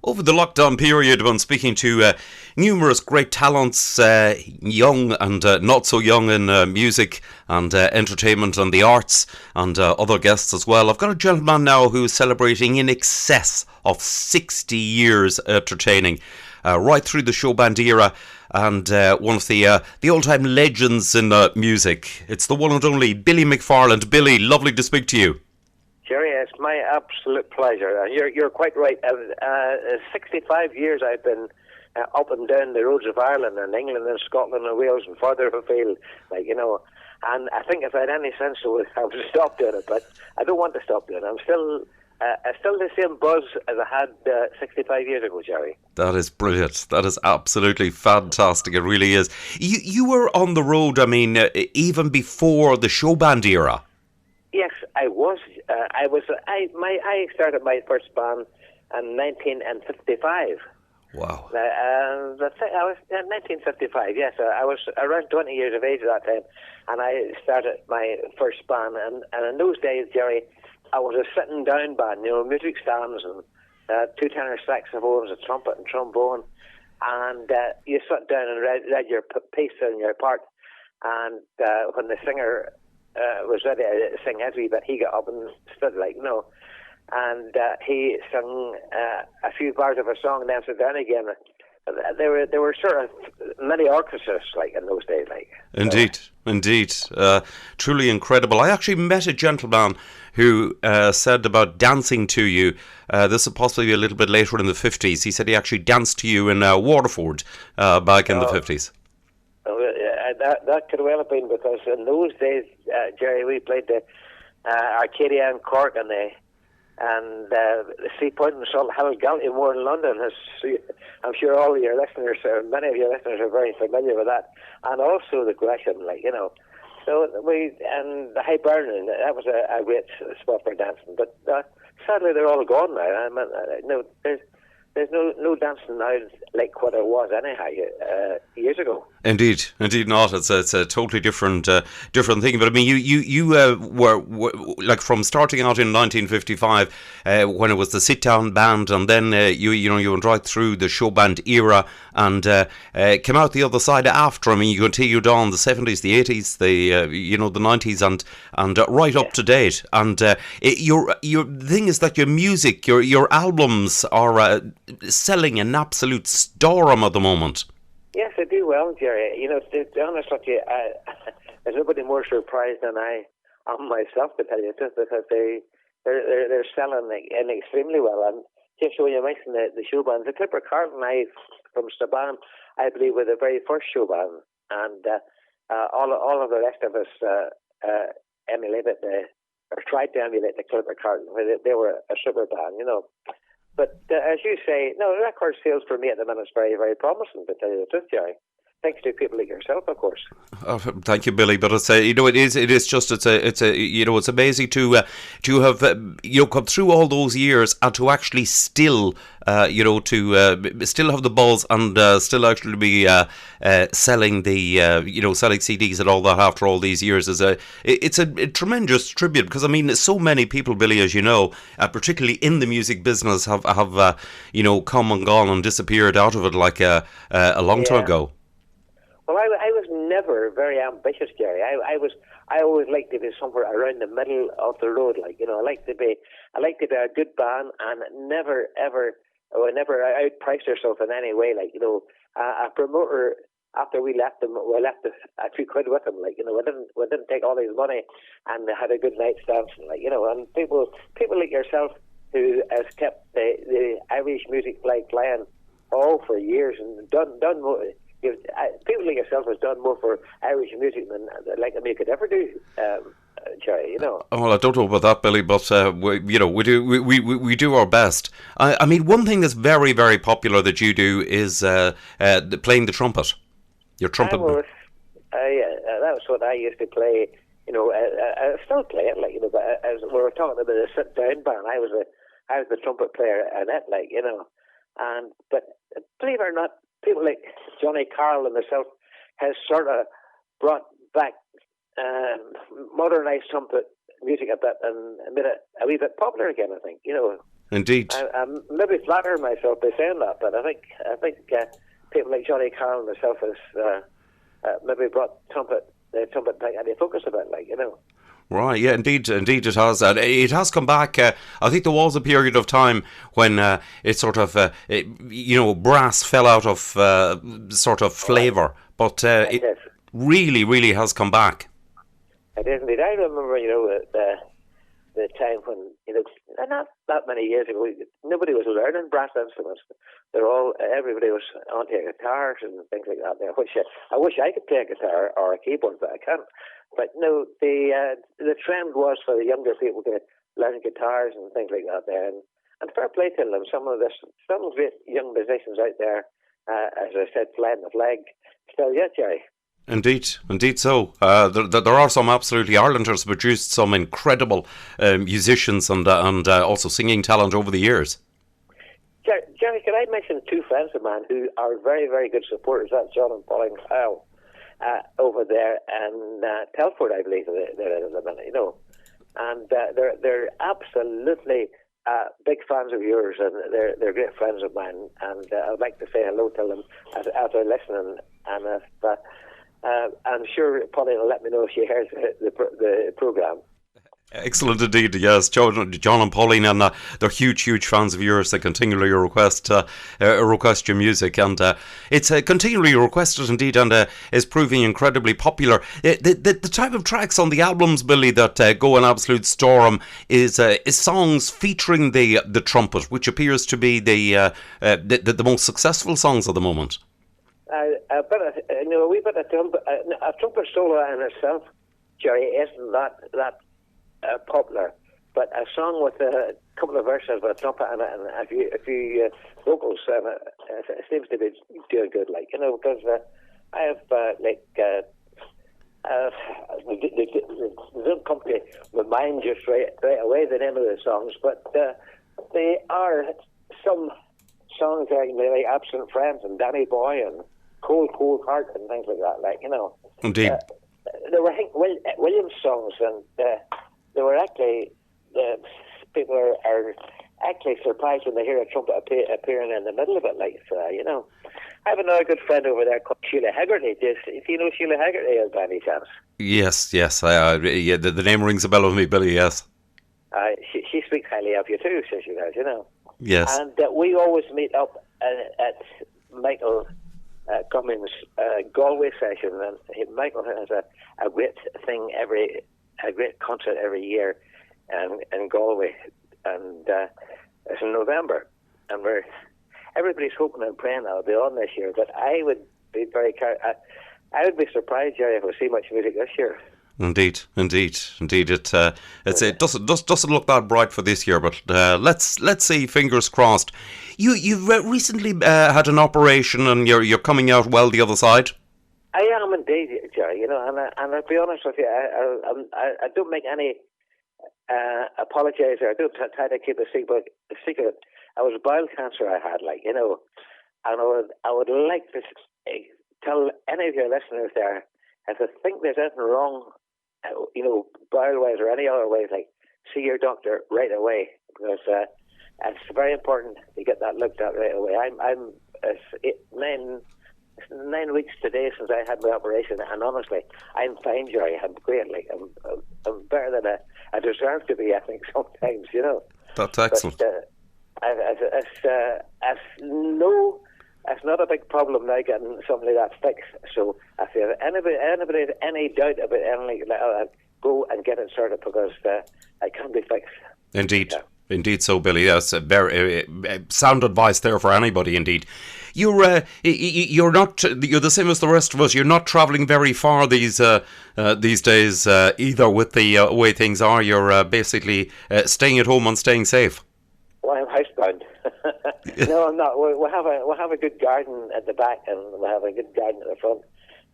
Over the lockdown period, when speaking to numerous great talents, young and not so young in music and entertainment and the arts, and other guests as well, I've got a gentleman now who is celebrating in excess of 60 years entertaining, right through the show band era, and one of the all-time legends in music. It's the one and only Billy McFarland. Billy, lovely to speak to you. Jerry, it's my absolute pleasure. You're quite right. 65 years I've been up and down the roads of Ireland and England and Scotland and Wales and further afield, and I think if I had any sense I would stop doing it, but I don't want to stop doing it. I'm still the same buzz as I had 65 years ago, Jerry. That is brilliant. That is absolutely fantastic. It really is. You were on the road, even before the show band era. Yes, I was. I started my first band in 1955. Wow. I was 1955. Yes, I was around 20 years of age at that time, and I started my first band. And in those days, Jerry, I was a sitting down band. Music stands and two tenor saxophones, a trumpet and trombone, and you sat down and read your piece and your part. And when the singer was ready to sing his wee bit, he got up and stood and he sang a few bars of a song and then sat down again. There were sort of many orchestras in those days. Indeed. Truly incredible. I actually met a gentleman who said about dancing to you. This is possibly a little bit later in the 50s. He said he actually danced to you in Waterford back in the 50s. That could well have been, because in those days, Jerry, we played the Arcadia in Cork and the Sea Point and Salt Hill Galtymore in London. I'm sure all of your listeners, many of your listeners, are very familiar with that, and also the Gresham, So and the Hibernian, that was a great spot for dancing. But sadly, they're all gone now. There's no dancing now like what it was anyhow years ago. Indeed not. It's a totally different thing. But you were from starting out in 1955 when it was the sit down band, and then you went right through the show band era and came out the other side after. You continued on the 70s, the 80s, the 90s, and right up to date. And your thing is that your music, your albums are selling an absolute storm at the moment. Yes, I do well, Jerry. To be honest with you, there's nobody more surprised than I am myself, to tell you the truth, because they're selling extremely well. And just when you mentioned the show band, the Clipper Carlton from Staban, I believe, were the very first show band, and all of the rest of us emulated or tried to emulate the Clipper Carlton. They were a super band, But as you say, record sales for me at the minute is very, very promising, to tell you the truth, Jerry. Thanks to people like yourself, of course. Oh, thank you, Billy. But it's amazing to have come through all those years and to actually still still have the buzz and still actually be selling selling CDs and all that after all these years it's a tremendous tribute, because so many people, Billy, as you know, particularly in the music business, have come and gone and disappeared out of it a long time ago. Well, I was never very ambitious, Jerry. I always liked to be somewhere around the middle of the road. I like to be a good band, and never outpriced ourselves in any way. A promoter, after we left a few quid with him. We didn't take all his money, and had a good night's dancing. And people like yourself, who has kept the Irish music flag flying all for years and done more. People like yourself has done more for Irish music than you could ever do, Jerry. Oh, well, I don't know about that, Billy, but we do our best. One thing that's very, very popular that you do is playing the trumpet. Your trumpet. That was what I used to play. I still play it. But as we were talking about a sit-down band, I was the trumpet player in it, but believe it or not, people like Johnny Carroll and myself has sort of brought back modernised trumpet music a bit and made it a wee bit popular again, I think. Indeed. I'm maybe flattering myself by saying that, but I think people like Johnny Carroll and myself has maybe brought the trumpet back into focus a bit, like, you know. Right, yeah, indeed it has. And it has come back. I think there was a period of time when it sort of, brass fell out of sort of flavour, but it really, really has come back. It is indeed. I remember, the time when, not that many years ago, nobody was learning brass instruments. Everybody was onto guitars and things like that. I wish I could play a guitar or a keyboard, but I can't. But no, the trend was for the younger people to learn guitars and things like that there. And fair play to them. Some great young musicians out there, as I said, flying the flag still yet, Jerry. Indeed so. There are some absolutely. Ireland has produced some incredible musicians and also singing talent over the years. Jerry, can I mention two friends of mine who are very, very good supporters? That's John and Pauline Kyle over there in Telford, I believe they're at the minute, and they're absolutely big fans of yours, and they're great friends of mine, and I'd like to say hello to them as they're listening, and if I'm sure Pauline will let me know if she hears the programme. Excellent indeed, yes. John and Pauline, and they're huge fans of yours. They continually request your music, and it's continually requested indeed, and is proving incredibly popular. The type of tracks on the albums, Billy, that go an absolute storm is songs featuring the trumpet, which appears to be the most successful songs at the moment. A wee bit of trumpet, a trumpet solo in itself, Jerry, isn't that popular, but a song with a couple of verses with a trumpet and a few vocals, it seems to be doing good, like, because I have they don't come to my mind just right away the name of the songs, but they are some songs like Absent Friends and Danny Boy and Cold Heart and things like that, like, Indeed. There were Hank Williams songs, and they were actually, people are actually surprised when they hear a trumpet appearing in the middle of it, like, I have another good friend over there called Sheila Haggerty. Do you know Sheila Haggerty by any chance? Yes. The name rings a bell with me, Billy, yes. She speaks highly of you too, so she does, Yes. And we always meet up at Michael Cummings' Galway session, and Michael has a great thing a great concert every year in Galway, and it's in November, and everybody's hoping and praying I'll be on this year, but I would be I would be surprised, Jerry, if we see much music this year. Indeed. It doesn't look that bright for this year, but let's see. Fingers crossed. You've recently had an operation, and you're coming out well the other side. I am indeed, Jerry. And I'll be honest with you. I don't make any apologies, or I don't try to keep a secret. I was bowel cancer I had, and I would like to tell any of your listeners there, if they think there's anything wrong, bowel-wise or any other ways, see your doctor right away, because it's very important to get that looked at right away. It's 9 weeks today since I had my operation, and honestly, I'm fine, Jerry. I'm great. I'm better than I deserve to be, I think, sometimes, That's excellent. But, it's not a big problem now getting something like that fixed. So if anybody has any doubt about anything like that, go and get it sorted, because it can be fixed. Indeed. Yeah. Indeed so, Billy. Yes, very sound advice there for anybody, indeed. You're the same as the rest of us. You're not travelling very far these days either, with the way things are. You're basically staying at home and staying safe. Well, I'm housebound. No, I'm not. We have a good garden at the back, and we have a good garden at the front,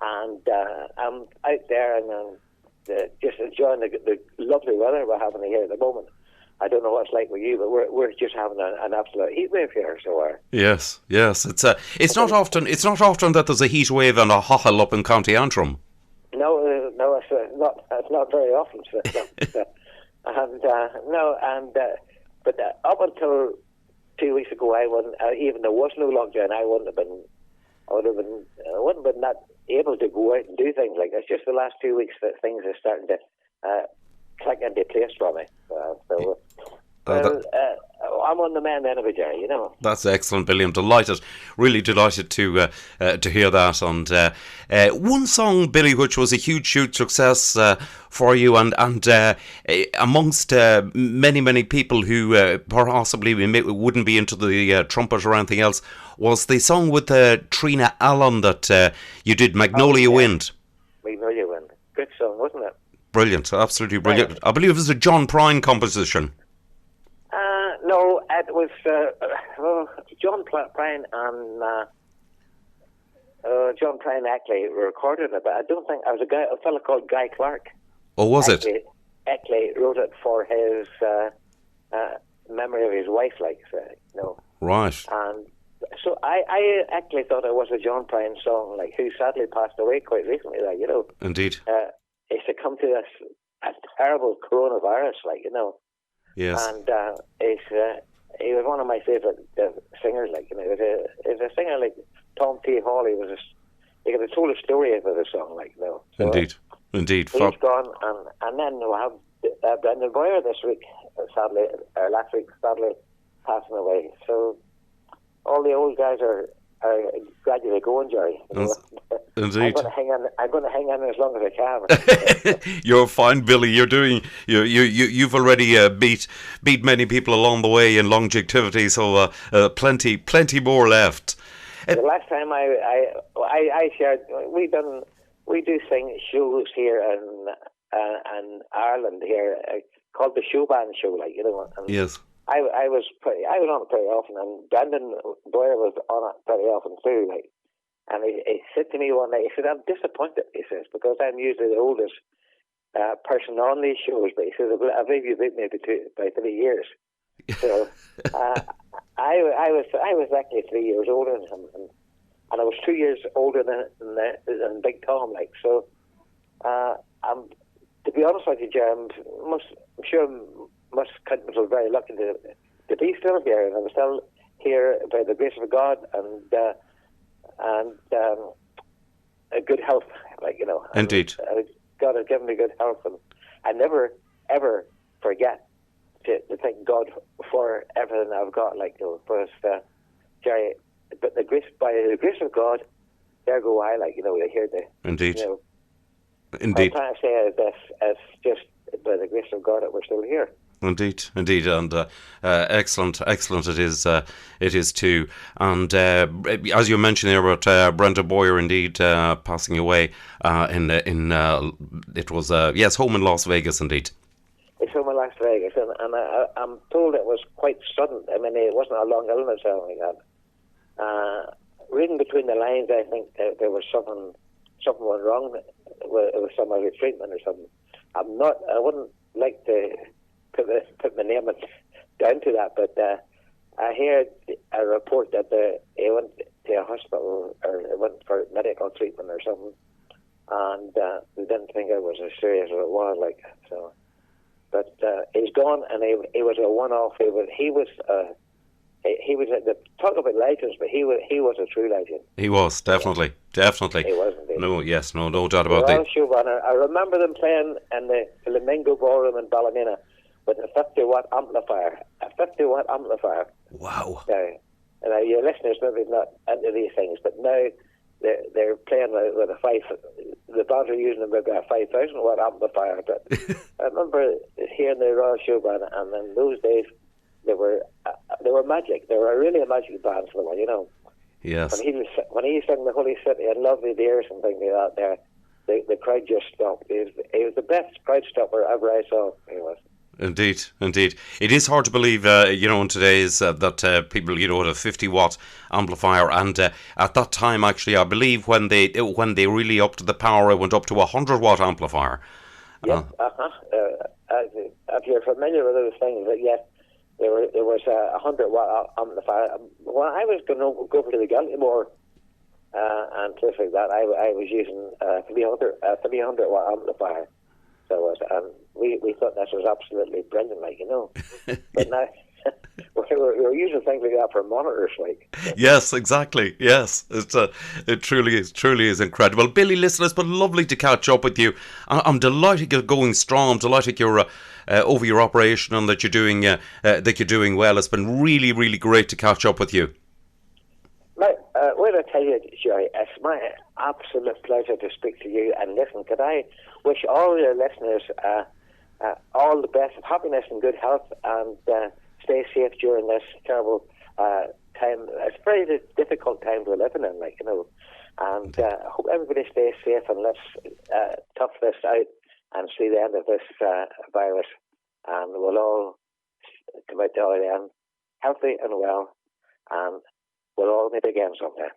and I'm out there and I'm just enjoying the lovely weather we're having here at the moment. I don't know what it's like with you, but we're just having an absolute heat wave here. So yes, it's not often that there's a heat wave and a hochel up in County Antrim. No, it's not very often. So, But up until 2 weeks ago, I wouldn't. Even there was no lockdown, I wouldn't have been. I wouldn't have been not able to go out and do things like that. It's just the last 2 weeks that things are starting to click into place for me. I'm on the mend anyway, Jerry, you know. That's excellent, Billy. I'm delighted, really delighted to hear that. And one song, Billy, which was a huge success for you, and amongst many people who possibly wouldn't be into the trumpet or anything else, was the song with Trina Allen that you did, Magnolia Wind. Magnolia Wind. Good song, wasn't it? Brilliant, absolutely brilliant. Right. I believe it was a John Prine composition. No, it was John Prine and John Prine actually recorded it, but I don't think. I was a fellow called Guy Clark. Oh, was it? Actually wrote it for his memory of his wife, like, you know. Right. And so I actually thought it was a John Prine song, like, who sadly passed away quite recently, like, you know. Indeed. He succumbed to a terrible coronavirus, like, you know. Yes. And he was one of my favourite singers, like, you know. He was a singer like Tom T. Hall. He could have told a story about the song, like, you know. So, Indeed. He's gone, and then we'll have Brendan Boyer this week, sadly, or last week, sadly, passing away. So all the old guys are gradually going, Jerry. You know? Indeed. I'm going to hang on as long as I can. You're fine, Billy. You've already beat many people along the way in longevity, so plenty more left. The last time I shared, we do sing shows here in Ireland here called the Showband Show, like, you know. And yes. I was on it pretty often, and Brendan Boyer was on it pretty often too, like. And he said to me one night, he said, "I'm disappointed," he says, "because I'm usually the oldest person on these shows." But he says, "I believe you beat me by 3 years." So I was actually 3 years older than him, and I was 2 years older than Big Tom, like. So to be honest with you, Jerry, I'm sure most countries were very lucky to be still here, and I'm still here by the grace of God and a good health, like, you know. Indeed. God has given me good health, and I never ever forget to thank God for everything I've got, like, you know, because Jerry, but by the grace of God, there go I, like, you know, you hear the. Indeed. You know, Indeed. What I'm trying to say is this: it's just by the grace of God that we're still here. Indeed, and excellent it is too. And as you mentioned there about Brenda Boyer, indeed passing away it was home in Las Vegas, indeed. It's home in Las Vegas, and I'm told it was quite sudden. I mean, it wasn't a long illness or anything like that. Reading between the lines, I think there was something went wrong with some of the treatment or something. I wouldn't like to put my name down to that, but I heard a report that he went to a hospital or went for medical treatment or something, and they didn't think it was as serious as it was, like, so. But he's gone, and he was a one-off. He was talk about legends, but he was a true legend. He was definitely. He was indeed. No doubt about that. I remember them playing in the Flamingo Ballroom in Ballymena with a 50-watt amplifier. Wow. Now, your listeners maybe not into these things, but now they're playing with the bands are using maybe a 5,000-watt amplifier. But I remember hearing the Royal Show Band, and in those days they were magic. They were really a magic band for them, you know. Yes. When he sang the Holy City and Lovely Dears and things like that, the crowd just stopped. He was the best crowd stopper ever I saw. He was. Indeed. It is hard to believe, in today's that people, had a 50-watt amplifier, and at that time, actually, I believe when they really upped the power, it went up to a 100-watt amplifier. Yes, if you're familiar with those things, yes, there was a 100-watt amplifier. When I was going to go over to the Gallimore and places like that, I was using a 300-watt amplifier. So we thought this was absolutely brilliant, like, you know. But we're using things like that for monitors, like. Yes, exactly. Yes, it truly is incredible. Billy, listen, it's been lovely to catch up with you. I'm delighted you're going strong. I'm delighted you're over your operation and that you're doing well. It's been really great to catch up with you. Now, what I tell you, Jerry, it's my absolute pleasure to speak to you. And listen, could I wish all your listeners all the best of happiness and good health, and stay safe during this terrible time. It's a very difficult time we're living in, like, you know. And I hope everybody stays safe, and let's tough this out and see the end of this virus. And we'll all come out the other end healthy and well, and we'll all meet again sometime.